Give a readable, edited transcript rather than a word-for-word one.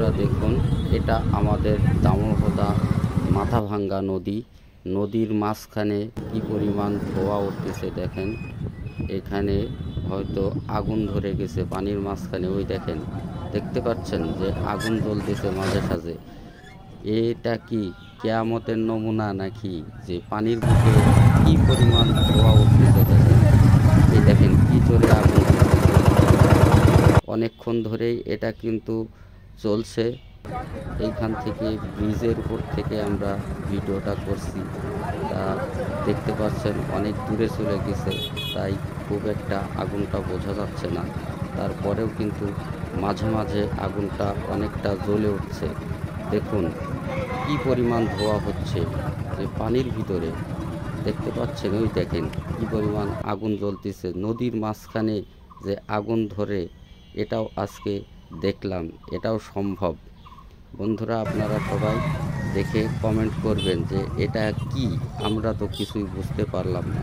বন্ধুরা দেখুন, এটা আমাদের দামোহদা মাথাভাঙ্গা নদী। নদীর মাঝখানে কি পরিমাণ ধোঁয়া উঠতেছে দেখেন। এখানে হয়তো আগুন ধরে গেছে পানির মাঝখানে। ওই দেখেন, দেখতে পাচ্ছেন যে আগুন জ্বলতেছে মাঝে সাঝে। এটা কি কেয়ামতের নমুনা নাকি? যে পানির বুকে কি পরিমাণ ধোঁয়া উঠতেছে দেখেন। এই দেখেন কি জোরে আগুন জ্বলতেছে। অনেকক্ষণ ধরেই এটা কিন্তু চলছে। এইখান থেকে ব্রিজের উপর থেকে আমরা ভিডিওটা করছি। তা দেখতে পাচ্ছেন অনেক দূরে চলে গেছে, তাই খুব একটা আগুনটা বোঝা যাচ্ছে না। তারপরেও কিন্তু মাঝে মাঝে আগুনটা অনেকটা জ্বলে উঠছে। দেখুন কি পরিমাণ ধোঁয়া হচ্ছে, যে পানির ভিতরে দেখতে পাচ্ছেন। ওই দেখেন কি পরিমাণ আগুন জ্বলতেছে নদীর মাঝখানে, যে আগুন ধরে। এটাও আজকে দেখলাম, এটাও সম্ভব। বন্ধুরা, আপনারা সবাই দেখে কমেন্ট করবেন যে এটা কি, আমরা তো কিছুই বুঝতে পারলাম না।